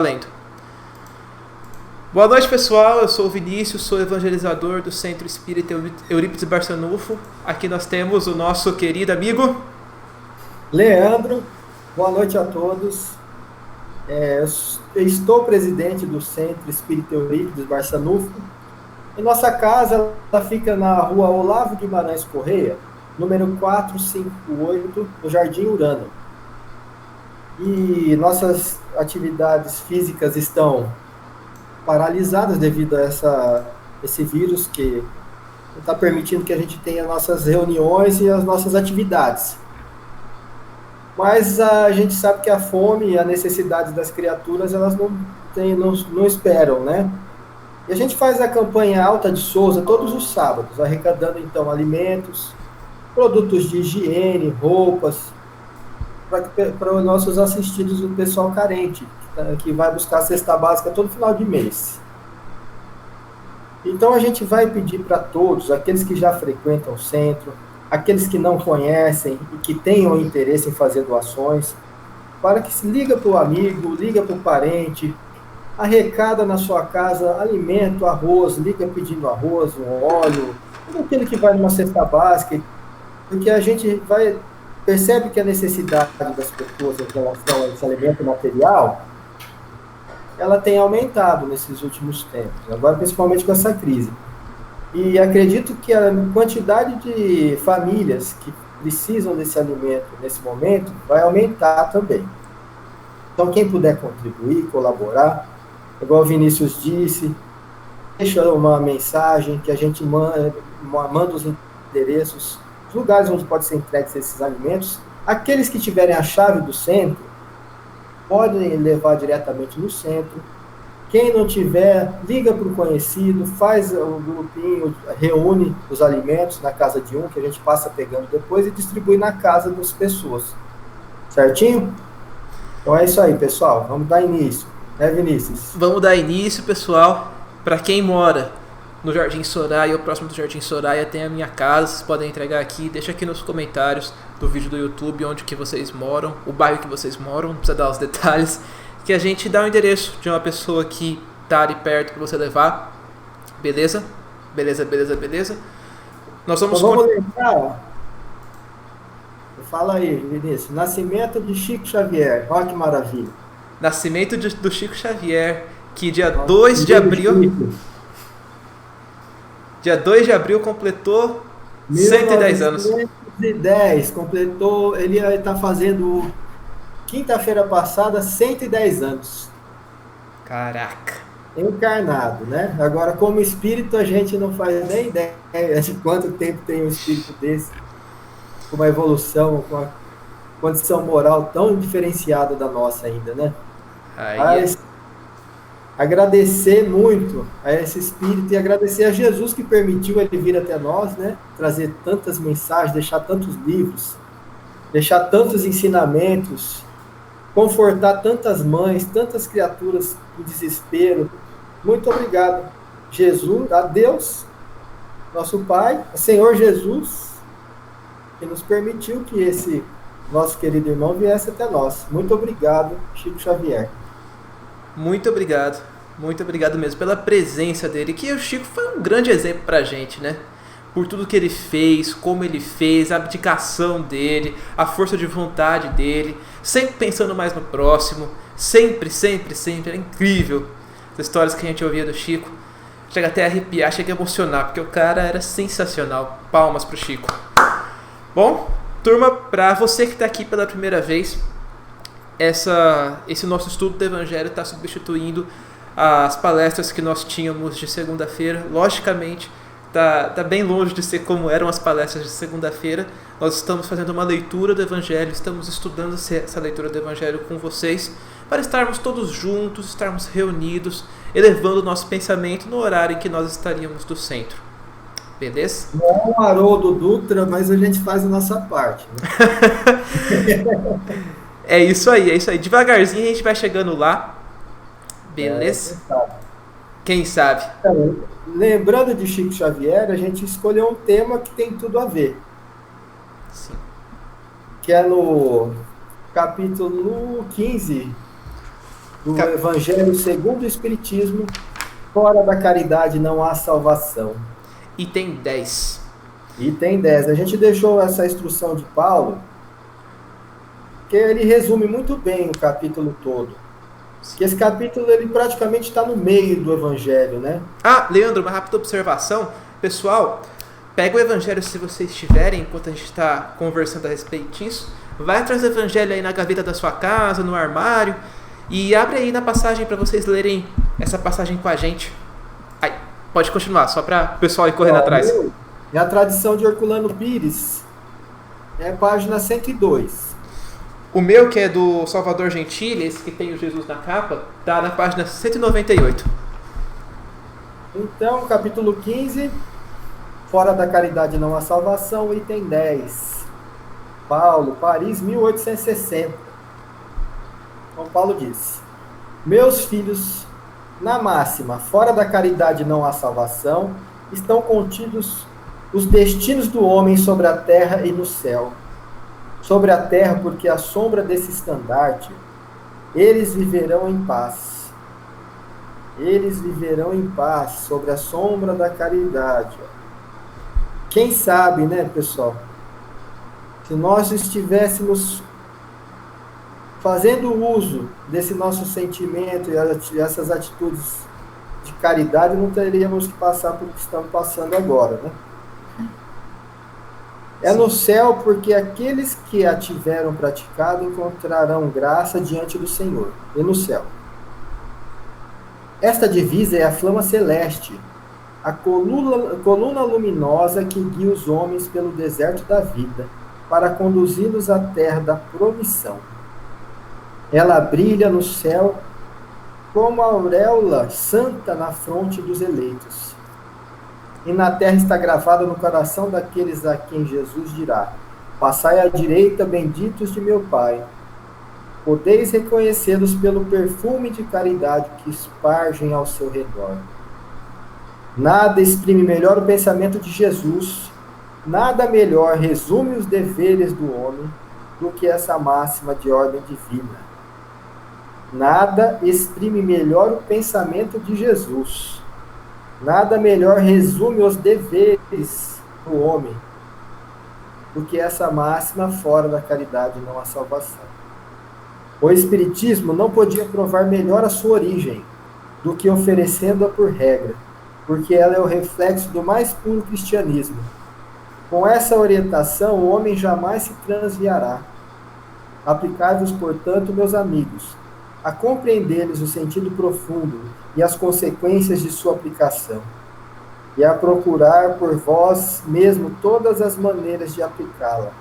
Valendo. Boa noite, pessoal. Eu sou o Vinícius, sou evangelizador do Centro Espírita Eurípides Barçanufo. Aqui nós temos o nosso querido amigo Leandro. Boa noite a todos. Eu estou presidente do Centro Espírita Eurípides Barçanufo. E nossa casa ela fica na rua Olavo Guimarães Correia, número 458, no Jardim Urano. E nossas atividades físicas estão paralisadas devido a esse vírus que não está permitindo que a gente tenha nossas reuniões e as nossas atividades. Mas a gente sabe que a fome e a necessidade das criaturas, elas não esperam, né? E a gente faz a campanha Alta de Souza todos os sábados, arrecadando, então, alimentos, produtos de higiene, roupas, para os nossos assistidos, o pessoal carente, que vai buscar a cesta básica todo final de mês. Então, a gente vai pedir para todos, aqueles que já frequentam o centro, aqueles que não conhecem e que tenham interesse em fazer doações, para que se liga para o amigo, liga para o parente, arrecada na sua casa alimento, arroz, liga pedindo arroz, um óleo, tudo aquilo que vai numa cesta básica, porque a gente percebe que a necessidade das pessoas em relação a esse alimento material, ela tem aumentado nesses últimos tempos, agora principalmente com essa crise. E acredito que a quantidade de famílias que precisam desse alimento nesse momento vai aumentar também. Então, quem puder contribuir, colaborar, igual o Vinícius disse, deixa uma mensagem que a gente manda os endereços, os lugares onde podem ser entregues esses alimentos. Aqueles que tiverem a chave do centro, podem levar diretamente no centro. Quem não tiver, liga para o conhecido, faz o grupinho, reúne os alimentos na casa de um, que a gente passa pegando depois e distribui na casa das pessoas. Certinho? Então é isso aí, pessoal. Vamos dar início. Né, Vinícius? Vamos dar início, pessoal. Para quem mora no Jardim Soraya ou próximo do Jardim Soraya, tem a minha casa. Vocês podem entregar aqui. Deixa aqui nos comentários do vídeo do YouTube onde que vocês moram, o bairro que vocês moram, não precisa dar os detalhes, que a gente dá o endereço de uma pessoa que tá ali perto para você levar. Beleza? Beleza. Nós vamos lembrar. Fala aí, Vinícius. Nascimento de Chico Xavier. Olha que maravilha. Nascimento do Chico Xavier, que dia 2 de abril... Dia 2 de abril completou 110 anos. 110, completou, ele está fazendo quinta-feira passada 110 anos. Caraca. Encarnado, né? Agora, como espírito, a gente não faz nem ideia de quanto tempo tem um espírito desse, com uma evolução, com uma condição moral tão diferenciada da nossa ainda, né? Mas agradecer muito a esse espírito e agradecer a Jesus que permitiu ele vir até nós, né? Trazer tantas mensagens, deixar tantos livros, deixar tantos ensinamentos, confortar tantas mães, tantas criaturas em desespero. Muito obrigado, Jesus, a Deus, nosso Pai, a Senhor Jesus, que nos permitiu que esse nosso querido irmão viesse até nós. Muito obrigado, Chico Xavier. Muito obrigado mesmo pela presença dele, que o Chico foi um grande exemplo pra gente, né? Por tudo que ele fez, como ele fez, a abdicação dele, a força de vontade dele, sempre pensando mais no próximo, sempre, era incrível. As histórias que a gente ouvia do Chico, chega até a arrepiar, chega a emocionar, porque o cara era sensacional. Palmas pro Chico. Bom, turma, pra você que tá aqui pela primeira vez, esse nosso estudo do Evangelho está substituindo as palestras que nós tínhamos de segunda-feira. Logicamente, tá bem longe de ser como eram as palestras de segunda-feira. Nós estamos fazendo uma leitura do Evangelho, estamos estudando essa leitura do Evangelho com vocês, para estarmos todos juntos, estarmos reunidos, elevando o nosso pensamento no horário em que nós estaríamos do centro. Beleza? Não é um Haroldo Dutra, mas a gente faz a nossa parte, né? É isso aí. Devagarzinho a gente vai chegando lá. Beleza? Quem sabe? Lembrando de Chico Xavier, a gente escolheu um tema que tem tudo a ver. Sim. Que é no capítulo 15 do Evangelho segundo o Espiritismo, fora da caridade não há salvação. Item 10. Item 10. A gente deixou essa instrução de Paulo, que ele resume muito bem o capítulo todo. Que esse capítulo ele praticamente está no meio do Evangelho, né? Ah, Leandro, uma rápida observação. Pessoal, pega o Evangelho se vocês tiverem, enquanto a gente está conversando a respeito disso. Vai atrás do Evangelho aí na gaveta da sua casa, no armário, e abre aí na passagem para vocês lerem essa passagem com a gente. Aí, pode continuar, só para o pessoal ir correndo atrás. É a tradição de Herculano Pires, é página 102. O meu, que é do Salvador Gentili, esse que tem o Jesus na capa, tá na página 198. Então, capítulo 15, fora da caridade não há salvação, item 10. Paulo, Paris, 1860. Então, Paulo diz: meus filhos, na máxima, fora da caridade não há salvação, estão contidos os destinos do homem sobre a terra e no céu. Sobre a terra, porque à sombra desse estandarte, eles viverão em paz. Eles viverão em paz sobre a sombra da caridade. Quem sabe, né, pessoal? Se nós estivéssemos fazendo uso desse nosso sentimento e essas atitudes de caridade, não teríamos que passar por que estamos passando agora, né? É no céu, porque aqueles que a tiveram praticado encontrarão graça diante do Senhor. E no céu. Esta divisa é a flama celeste, a coluna luminosa que guia os homens pelo deserto da vida, para conduzi-los à terra da promissão. Ela brilha no céu como a auréola santa na fronte dos eleitos. E na terra está gravada no coração daqueles a quem Jesus dirá: passai à direita, benditos de meu Pai. Podeis reconhecê-los pelo perfume de caridade que espargem ao seu redor. Nada exprime melhor o pensamento de Jesus, nada melhor resume os deveres do homem do que essa máxima de ordem divina. Nada exprime melhor o pensamento de Jesus. Nada melhor resume os deveres do homem do que essa máxima: fora da caridade não há salvação. O Espiritismo não podia provar melhor a sua origem do que oferecendo-a por regra, porque ela é o reflexo do mais puro cristianismo. Com essa orientação, o homem jamais se transviará. Aplicai-vos, portanto, meus amigos, a compreender-lhes o sentido profundo e as consequências de sua aplicação, e a procurar por vós mesmo todas as maneiras de aplicá-la.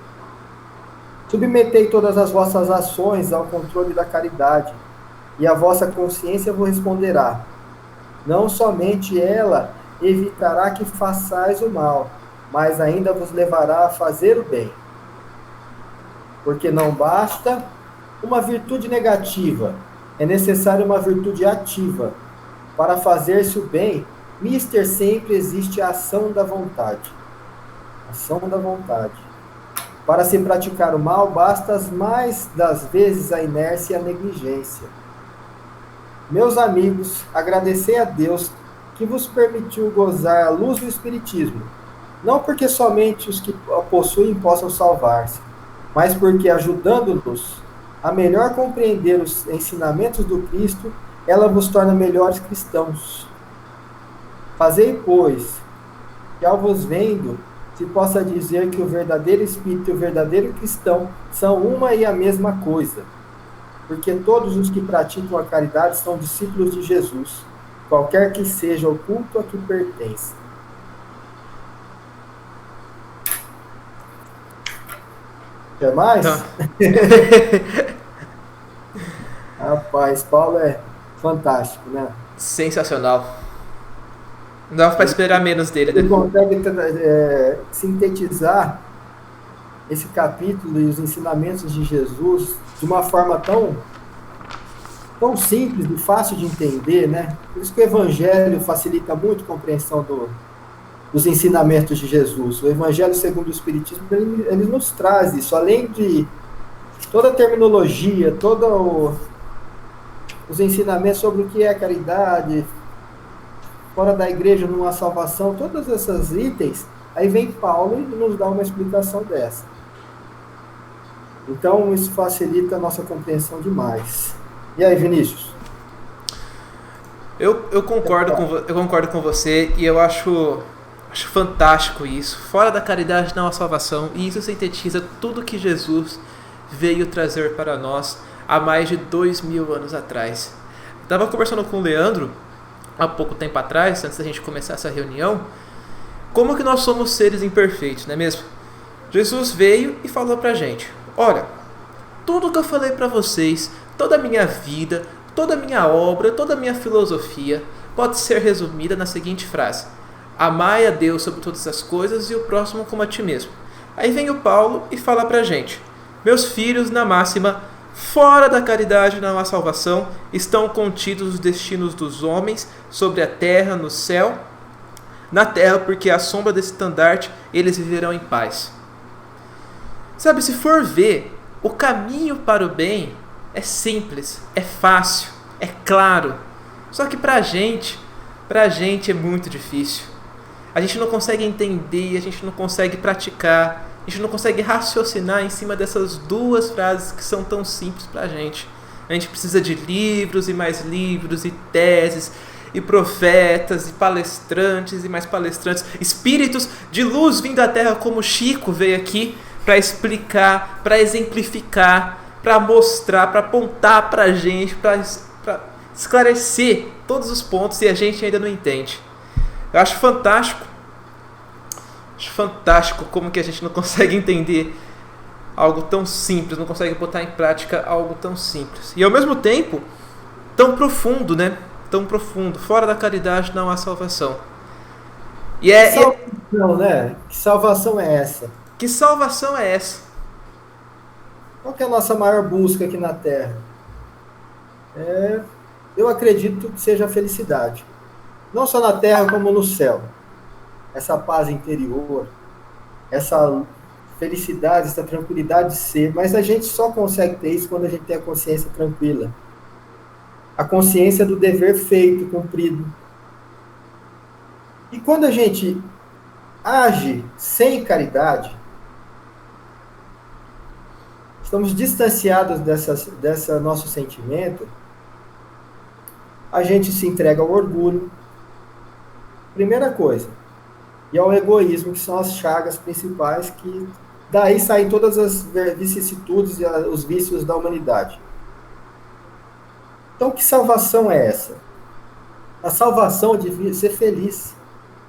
Submetei todas as vossas ações ao controle da caridade, e a vossa consciência vos responderá. Não somente ela evitará que façais o mal, mas ainda vos levará a fazer o bem. Porque não basta uma virtude negativa, é necessária uma virtude ativa. Para fazer-se o bem, mister sempre existe a ação da vontade. Ação da vontade. Para se praticar o mal, basta as mais das vezes a inércia e a negligência. Meus amigos, agradecei a Deus que vos permitiu gozar a luz do Espiritismo, não porque somente os que a possuem possam salvar-se, mas porque, ajudando-nos a melhor compreender os ensinamentos do Cristo, ela vos torna melhores cristãos. Fazei, pois, que ao vos vendo, se possa dizer que o verdadeiro espírito e o verdadeiro cristão são uma e a mesma coisa, porque todos os que praticam a caridade são discípulos de Jesus, qualquer que seja o culto a que pertence. Quer mais? Tá. Rapaz, Paulo é fantástico, né? Sensacional. Não dava para esperar menos dele. Ele consegue sintetizar esse capítulo e os ensinamentos de Jesus de uma forma tão simples e fácil de entender, né? Por isso que o Evangelho facilita muito a compreensão dos ensinamentos de Jesus. O Evangelho segundo o Espiritismo, ele nos traz isso, além de toda a terminologia, todo os ensinamentos sobre o que é caridade, fora da igreja não há salvação, todos esses itens, aí vem Paulo e nos dá uma explicação dessa. Então, isso facilita a nossa compreensão demais. E aí, Vinícius? Eu concordo com você e eu acho fantástico isso. Fora da caridade não há salvação, e isso sintetiza tudo que Jesus veio trazer para nós há mais de 2000 anos atrás. Estava conversando com o Leandro há pouco tempo atrás, antes da gente começar essa reunião, como que nós somos seres imperfeitos, não é mesmo? Jesus veio e falou pra gente: olha, tudo que eu falei para vocês, toda a minha vida, toda a minha obra, toda a minha filosofia pode ser resumida na seguinte frase: amai a Deus sobre todas as coisas e o próximo como a ti mesmo. Aí vem o Paulo e fala pra gente: meus filhos, na máxima, fora da caridade não há salvação, estão contidos os destinos dos homens sobre a terra, no céu, na terra, porque à sombra desse estandarte eles viverão em paz. Sabe, se for ver, o caminho para o bem é simples, é fácil, é claro. Só que pra gente é muito difícil. A gente não consegue entender, a gente não consegue praticar, a gente não consegue raciocinar em cima dessas duas frases que são tão simples pra gente. A gente precisa de livros e mais livros e teses e profetas e palestrantes e mais palestrantes, espíritos de luz vindo à Terra, como Chico veio aqui para explicar, para exemplificar, para mostrar, para apontar pra gente, para esclarecer todos os pontos, e a gente ainda não entende. Eu acho fantástico como que a gente não consegue entender algo tão simples, não consegue botar em prática algo tão simples. E ao mesmo tempo, tão profundo, né? Tão profundo. Fora da caridade não há salvação. Que salvação, né? Que salvação é essa? Que salvação é essa? Qual que é a nossa maior busca aqui na Terra? Eu acredito que seja a felicidade. Não só na Terra, como no céu. Essa paz interior, essa felicidade, essa tranquilidade de ser. Mas a gente só consegue ter isso quando a gente tem a consciência tranquila. A consciência do dever feito, cumprido. E quando a gente age sem caridade, estamos distanciados dessa nosso sentimento, a gente se entrega ao orgulho, primeira coisa, e ao egoísmo, que são as chagas principais, que daí saem todas as vicissitudes e os vícios da humanidade. Então, que salvação é essa? A salvação de ser feliz,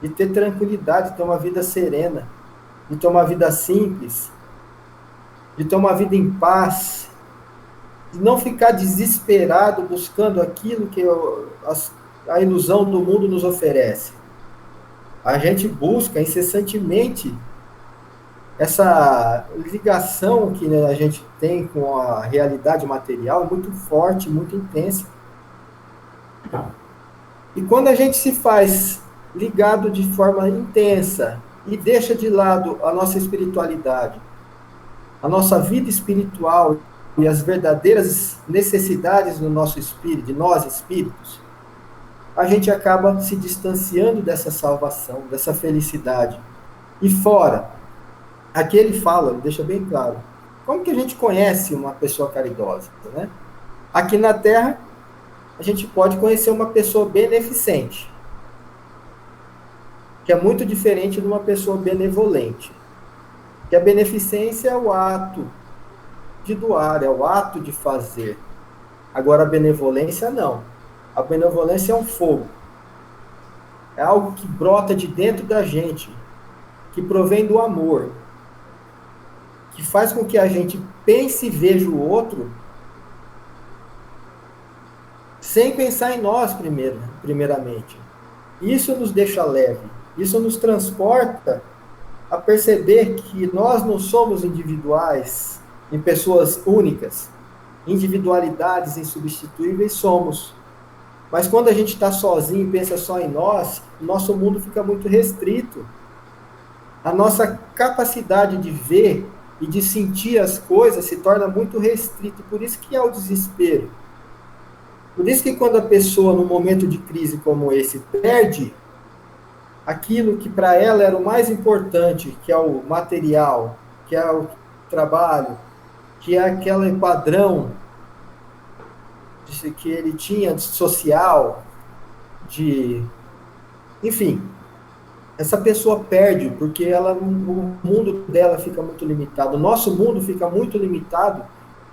de ter tranquilidade, de ter uma vida serena, de ter uma vida simples, de ter uma vida em paz, de não ficar desesperado buscando aquilo que a ilusão do mundo nos oferece. A gente busca incessantemente essa ligação que a gente tem com a realidade material, muito forte, muito intensa. E quando a gente se faz ligado de forma intensa e deixa de lado a nossa espiritualidade, a nossa vida espiritual e as verdadeiras necessidades do nosso espírito, de nós espíritos, a gente acaba se distanciando dessa salvação, dessa felicidade. E fora, aqui ele fala, deixa bem claro, como que a gente conhece uma pessoa caridosa, né? Aqui na Terra, a gente pode conhecer uma pessoa beneficente, que é muito diferente de uma pessoa benevolente. Que a beneficência é o ato de doar, é o ato de fazer. Agora, a benevolência não. A benevolência é um fogo. É algo que brota de dentro da gente, que provém do amor, que faz com que a gente pense e veja o outro sem pensar em nós primeiramente. Isso nos deixa leve, isso nos transporta a perceber que nós não somos individuais, em pessoas únicas, individualidades insubstituíveis somos. Mas quando a gente está sozinho e pensa só em nós, o nosso mundo fica muito restrito. A nossa capacidade de ver e de sentir as coisas se torna muito restrita, por isso que é o desespero. Por isso que quando a pessoa, num momento de crise como esse, perde aquilo que para ela era o mais importante, que é o material, que é o trabalho, que é aquele padrão que ele tinha de social, de, enfim, essa pessoa perde, porque o mundo dela fica muito limitado. O nosso mundo fica muito limitado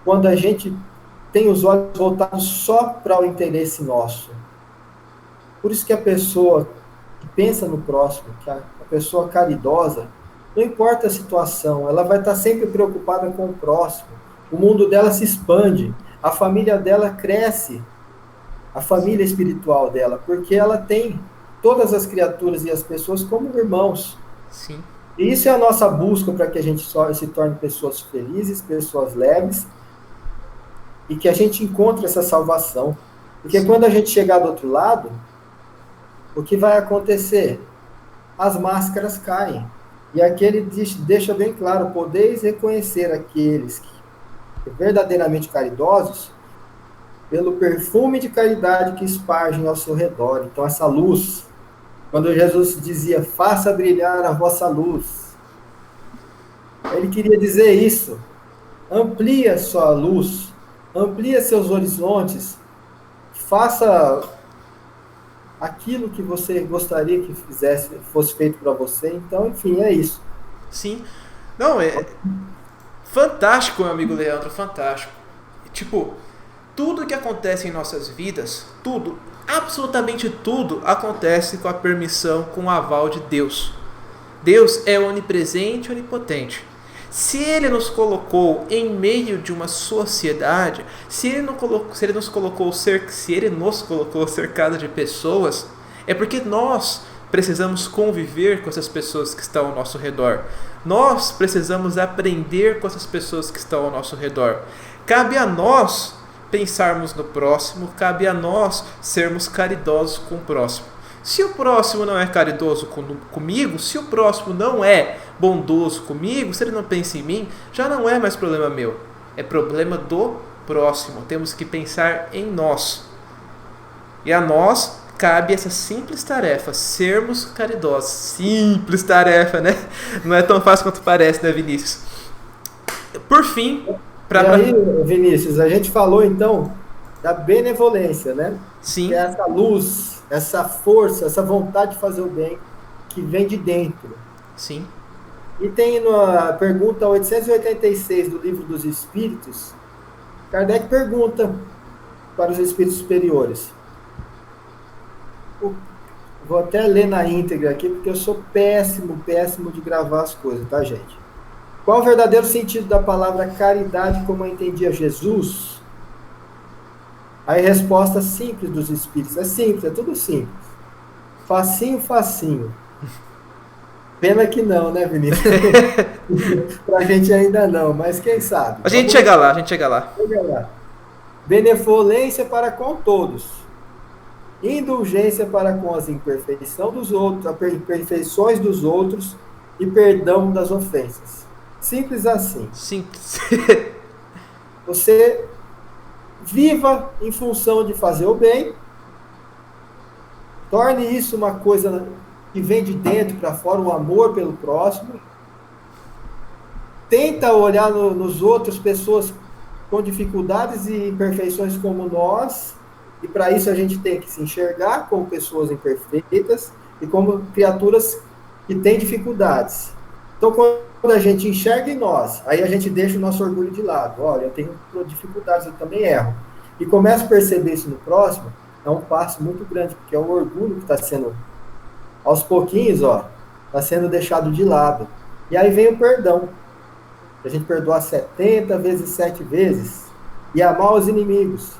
quando a gente tem os olhos voltados só para o interesse nosso. Por isso que a pessoa que pensa no próximo, que a pessoa caridosa, não importa a situação, ela vai estar sempre preocupada com o próximo. O mundo dela se expande, a família dela cresce, a família espiritual dela, porque ela tem todas as criaturas e as pessoas como irmãos. Sim. E isso é a nossa busca para que a gente se torne pessoas felizes, pessoas leves, e que a gente encontre essa salvação. Porque quando a gente chegar do outro lado, o que vai acontecer? As máscaras caem. E aqui ele deixa bem claro, podeis reconhecer aqueles que verdadeiramente caridosos pelo perfume de caridade que espargem ao seu redor. Então essa luz, quando Jesus dizia, faça brilhar a vossa luz, ele queria dizer isso. Amplie a sua luz, amplie seus horizontes, faça aquilo que você gostaria que fosse feito para você. Então, enfim, é isso. Sim. Não, é fantástico, meu amigo Leandro, fantástico. Tipo, tudo que acontece em nossas vidas, tudo, absolutamente tudo, acontece com a permissão, com o aval de Deus. Deus é onipresente e onipotente. Se Ele nos colocou em meio de uma sociedade, se Ele nos colocou cercado de pessoas, é porque nós precisamos conviver com essas pessoas que estão ao nosso redor. Nós precisamos aprender com essas pessoas que estão ao nosso redor. Cabe a nós pensarmos no próximo, cabe a nós sermos caridosos com o próximo. Se o próximo não é caridoso comigo, se o próximo não é bondoso comigo, se ele não pensa em mim, já não é mais problema meu. É problema do próximo. Temos que pensar em nós. E a nós cabe essa simples tarefa, sermos caridosos. Simples tarefa, né? Não é tão fácil quanto parece, né, Vinícius? Por fim... E aí, Vinícius, a gente falou então da benevolência, né? Sim. Que é essa luz, essa força, essa vontade de fazer o bem que vem de dentro. Sim. E tem na pergunta 886 do Livro dos Espíritos, Kardec pergunta para os espíritos superiores. Vou até ler na íntegra aqui, porque eu sou péssimo de gravar as coisas, tá, gente? Qual o verdadeiro sentido da palavra caridade como a entendia Jesus? Aí resposta simples dos espíritos. É simples, é tudo simples. Facinho, facinho. Pena que não, né, Vinícius? Pra gente ainda não, mas quem sabe. A gente chega lá. Benevolência para com todos. Indulgência para com as imperfeições dos outros e perdão das ofensas. Simples assim. Simples. Você viva em função de fazer o bem, torne isso uma coisa que vem de dentro para fora, o amor pelo próximo. Tenta olhar nos outros, pessoas com dificuldades e imperfeições como nós, e para isso a gente tem que se enxergar como pessoas imperfeitas e como criaturas que têm dificuldades. Então, quando a gente enxerga em nós, aí a gente deixa o nosso orgulho de lado. Olha, eu tenho dificuldades, eu também erro. E começa a perceber isso no próximo, é um passo muito grande, porque é o orgulho que está sendo, aos pouquinhos, está sendo deixado de lado. E aí vem o perdão. A gente perdoar 70 vezes 7 vezes e amar os inimigos.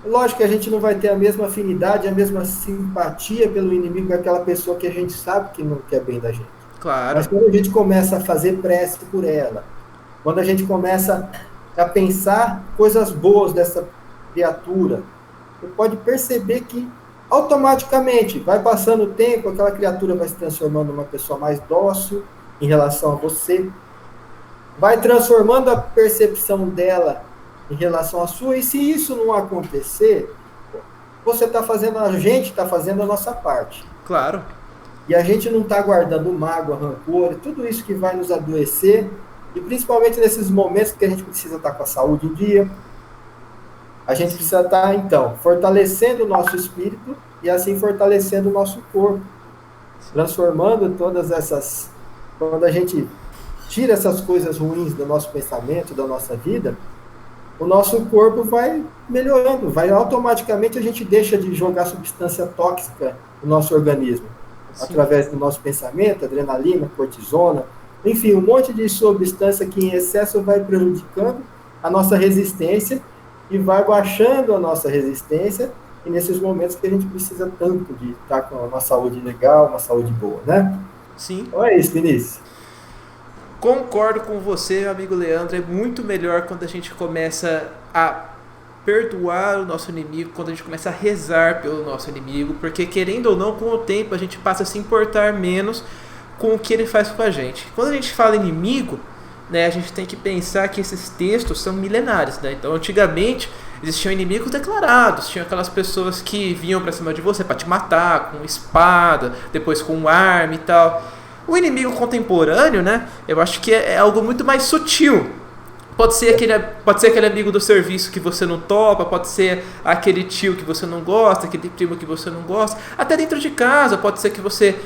Lógico que a gente não vai ter a mesma afinidade, a mesma simpatia pelo inimigo daquela pessoa que a gente sabe que não quer bem da gente. Claro. Mas quando a gente começa a fazer prece por ela, quando a gente começa a pensar coisas boas dessa criatura, você pode perceber que automaticamente vai passando o tempo, aquela criatura vai se transformando numa pessoa mais dócil em relação a você, vai transformando a percepção dela em relação à sua, e se isso não acontecer, você está fazendo, a gente está fazendo a nossa parte. Claro. E a gente não está guardando mágoa, rancor, tudo isso que vai nos adoecer, e principalmente nesses momentos que a gente precisa estar com a saúde em dia, a gente precisa estar, então, fortalecendo o nosso espírito e assim fortalecendo o nosso corpo, transformando todas essas... Quando a gente tira essas coisas ruins do nosso pensamento, da nossa vida, o nosso corpo vai melhorando, vai automaticamente a gente deixa de jogar substância tóxica no nosso organismo, através do nosso pensamento, adrenalina, cortisona, enfim, um monte de substância que em excesso vai prejudicando a nossa resistência e vai baixando a nossa resistência, e nesses momentos que a gente precisa tanto de estar com uma saúde legal, uma saúde boa, né? Sim. Então é isso, Vinícius. Concordo com você, amigo Leandro. É muito melhor quando a gente começa a perdoar o nosso inimigo, quando a gente começa a rezar pelo nosso inimigo, porque querendo ou não, com o tempo a gente passa a se importar menos com o que ele faz com a gente. Quando a gente fala inimigo, né, a gente tem que pensar que esses textos são milenares, né? Então, antigamente existiam inimigos declarados, tinham aquelas pessoas que vinham pra cima de você para te matar com espada, depois com arma e tal. O inimigo contemporâneo, né, eu acho que é algo muito mais sutil. Pode ser aquele amigo do serviço que você não topa, pode ser aquele tio que você não gosta, aquele primo que você não gosta. Até dentro de casa, pode ser que você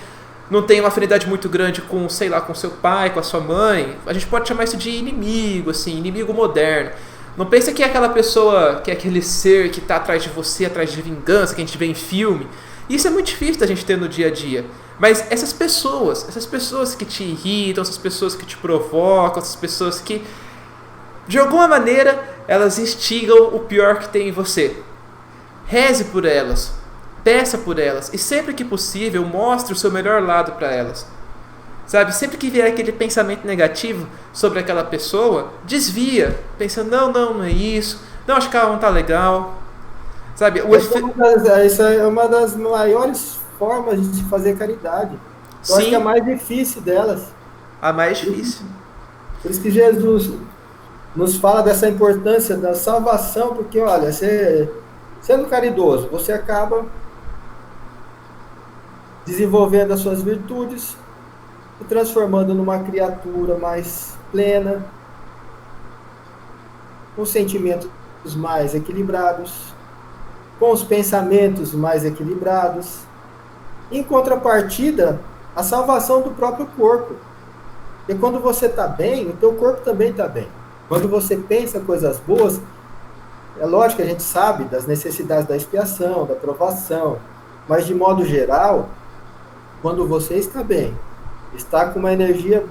não tenha uma afinidade muito grande com, sei lá, com seu pai, com a sua mãe. A gente pode chamar isso de inimigo, assim, inimigo moderno. Não pensa que é aquela pessoa, que é aquele ser que está atrás de você, atrás de vingança, que a gente vê em filme. Isso é muito difícil da gente ter no dia a dia. Mas essas pessoas que te irritam, essas pessoas que te provocam, essas pessoas que, de alguma maneira, elas instigam o pior que tem em você. Reze por elas, peça por elas, e sempre que possível, mostre o seu melhor lado para elas. Sabe, sempre que vier aquele pensamento negativo sobre aquela pessoa, desvia, pensa, não é isso, não, acho que ela não tá legal. Sabe, Essa é uma das maiores formas de fazer caridade. Eu acho que é a mais difícil delas. A mais difícil. Por isso que Jesus nos fala dessa importância da salvação, porque, olha, sendo caridoso, você acaba desenvolvendo as suas virtudes, se transformando numa criatura mais plena, com sentimentos mais equilibrados, com os pensamentos mais equilibrados. Em contrapartida, a salvação do próprio corpo. E quando você está bem, o teu corpo também está bem. Quando você pensa coisas boas, é lógico que a gente sabe das necessidades da expiação, da provação, mas de modo geral, quando você está bem, está com uma energia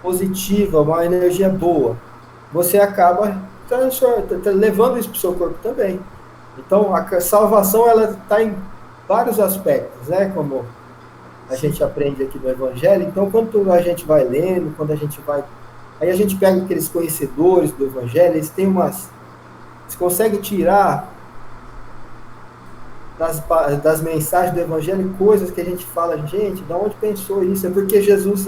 positiva, uma energia boa, você acaba levando isso para o seu corpo também. Então, a salvação ela está em vários aspectos, né? Como a gente aprende aqui no Evangelho. Então, quando a gente vai lendo, quando a gente vai... Aí a gente pega aqueles conhecedores do Evangelho, eles têm umas... Eles conseguem tirar das mensagens do Evangelho coisas que a gente fala, gente, de onde pensou isso? É porque Jesus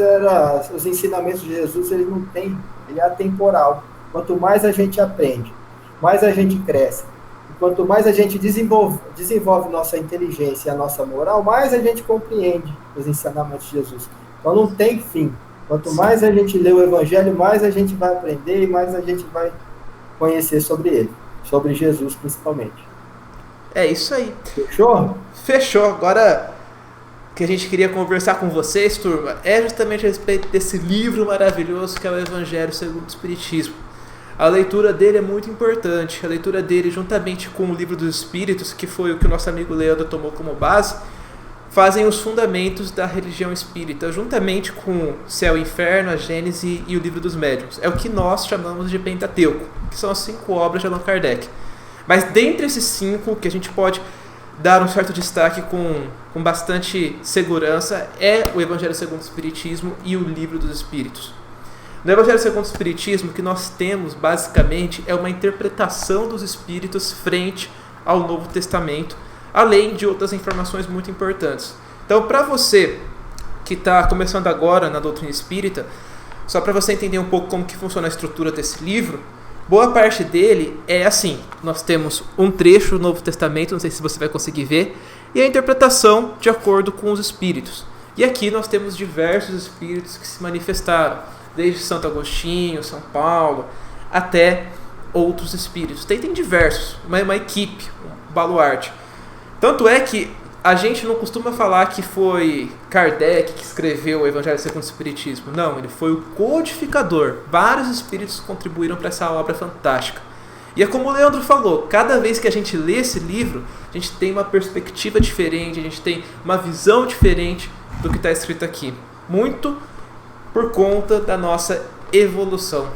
os ensinamentos de Jesus, ele não tem, ele é atemporal. Quanto mais a gente aprende, mais a gente cresce. E quanto mais a gente desenvolve nossa inteligência e a nossa moral, mais a gente compreende os ensinamentos de Jesus. Então não tem fim. Quanto mais a gente lê o Evangelho, mais a gente vai aprender e mais a gente vai conhecer sobre ele, sobre Jesus principalmente. É isso aí. Fechou? Fechou. Agora, o que a gente queria conversar com vocês, turma, é justamente a respeito desse livro maravilhoso que é o Evangelho segundo o Espiritismo. A leitura dele é muito importante. A leitura dele, juntamente com o Livro dos Espíritos, que foi o que o nosso amigo Leandro tomou como base, fazem os fundamentos da religião espírita, juntamente com Céu e Inferno, a Gênese e o Livro dos Médiuns. É o que nós chamamos de Pentateuco, que são as 5 obras de Allan Kardec. Mas dentre esses 5, que a gente pode dar um certo destaque com bastante segurança, é o Evangelho segundo o Espiritismo e o Livro dos Espíritos. No Evangelho segundo o Espiritismo, o que nós temos, basicamente, é uma interpretação dos Espíritos frente ao Novo Testamento, além de outras informações muito importantes. Então, para você que está começando agora na doutrina espírita, só para você entender um pouco como que funciona a estrutura desse livro, Boa parte dele é assim, nós temos um trecho do Novo Testamento, não sei se você vai conseguir ver, e a interpretação de acordo com os espíritos. E aqui nós temos diversos espíritos que se manifestaram, desde Santo Agostinho, São Paulo, até outros espíritos. Tem diversos, uma equipe, um baluarte. Tanto é que a gente não costuma falar que foi Kardec que escreveu o Evangelho segundo o Espiritismo. Não, ele foi o codificador. Vários espíritos contribuíram para essa obra fantástica. E é como o Leandro falou, cada vez que a gente lê esse livro, a gente tem uma perspectiva diferente, a gente tem uma visão diferente do que está escrito aqui. Muito por conta da nossa evolução.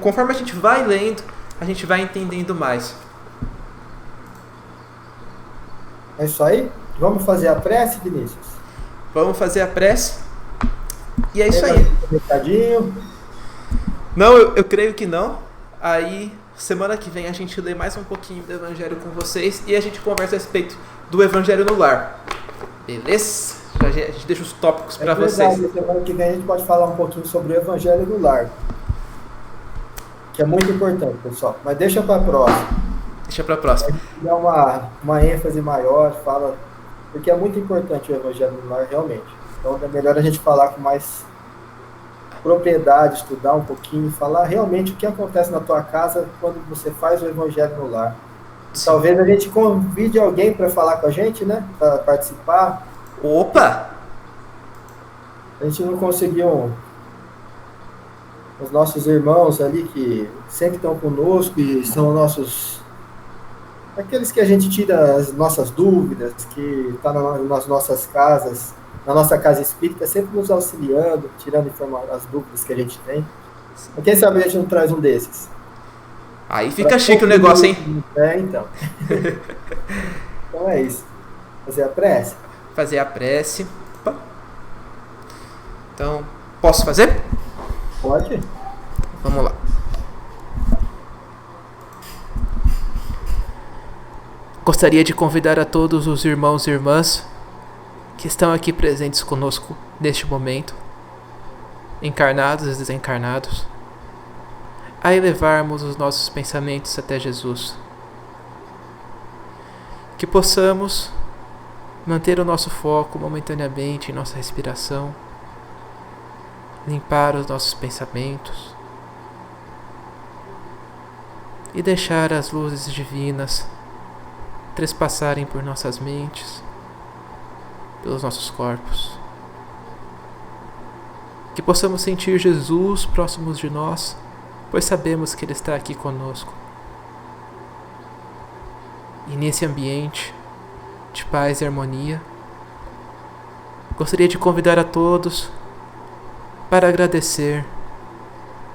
Conforme a gente vai lendo, a gente vai entendendo mais. É isso aí? Vamos fazer a prece, Vinícius? Vamos fazer a prece. E é isso aí. Recadinho. Não, eu creio que não. Aí, semana que vem, a gente lê mais um pouquinho do Evangelho com vocês e a gente conversa a respeito do Evangelho no Lar. Beleza? A gente deixa os tópicos para vocês. Semana que vem a gente pode falar um pouquinho sobre o Evangelho no Lar. Que é muito importante, pessoal. Mas deixa para a próxima. Deixa para a próxima. A gente dá uma ênfase maior, fala, porque é muito importante o Evangelho no Lar, realmente. Então é melhor a gente falar com mais propriedade, estudar um pouquinho, falar realmente o que acontece na tua casa quando você faz o Evangelho no Lar. Talvez a gente convide alguém para falar com a gente, né? Para participar. Opa! A gente não conseguiu os nossos irmãos ali que sempre estão conosco e são nossos... Aqueles que a gente tira as nossas dúvidas, que está nas nossas casas, na nossa casa espírita, sempre nos auxiliando, tirando as dúvidas que a gente tem. Mas quem sabe a gente não traz um desses? Aí fica chique o negócio, hein? É, então. Então é isso. Fazer a prece? Fazer a prece. Opa. Então, posso fazer? Pode. Vamos lá. Gostaria de convidar a todos os irmãos e irmãs que estão aqui presentes conosco neste momento, encarnados e desencarnados, a elevarmos os nossos pensamentos até Jesus. Que possamos manter o nosso foco momentaneamente em nossa respiração, limpar os nossos pensamentos e deixar as luzes divinas trespassarem por nossas mentes, pelos nossos corpos. Que possamos sentir Jesus próximos de nós, pois sabemos que Ele está aqui conosco. E nesse ambiente de paz e harmonia, gostaria de convidar a todos para agradecer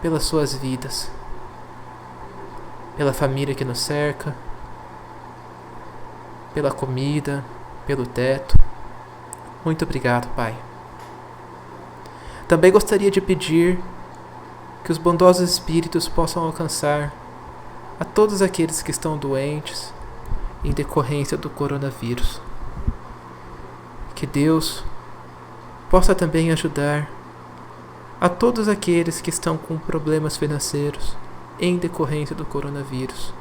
pelas suas vidas, pela família que nos cerca, pela comida, pelo teto. Muito obrigado, Pai. Também gostaria de pedir que os bondosos espíritos possam alcançar a todos aqueles que estão doentes em decorrência do coronavírus. Que Deus possa também ajudar a todos aqueles que estão com problemas financeiros em decorrência do coronavírus.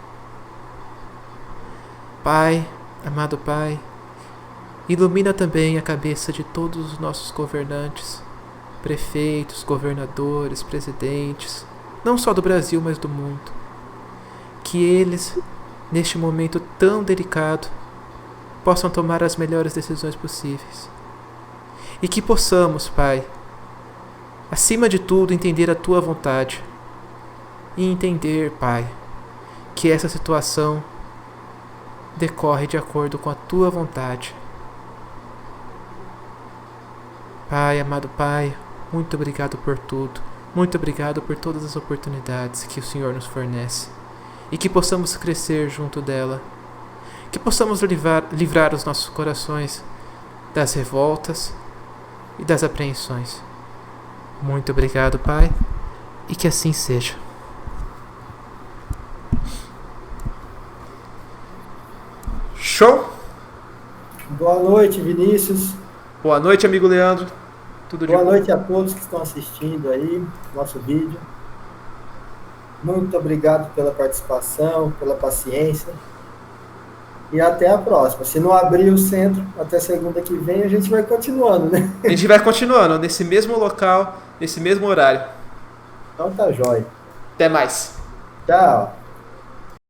Pai, amado Pai, ilumina também a cabeça de todos os nossos governantes, prefeitos, governadores, presidentes, não só do Brasil, mas do mundo. Que eles, neste momento tão delicado, possam tomar as melhores decisões possíveis. E que possamos, Pai, acima de tudo, entender a Tua vontade. E entender, Pai, que essa situação decorre de acordo com a Tua vontade. Pai, amado Pai, muito obrigado por tudo. Muito obrigado por todas as oportunidades que o Senhor nos fornece. E que possamos crescer junto dela. Que possamos livrar os nossos corações das revoltas e das apreensões. Muito obrigado, Pai, e que assim seja. Show? Boa noite, Vinícius. Boa noite, amigo Leandro. Tudo de bom? Boa noite a todos que estão assistindo aí nosso vídeo. Muito obrigado pela participação, pela paciência. E até a próxima. Se não abrir o centro, até segunda que vem, a gente vai continuando, né? A gente vai continuando nesse mesmo local, nesse mesmo horário. Então tá jóia. Até mais. Tchau.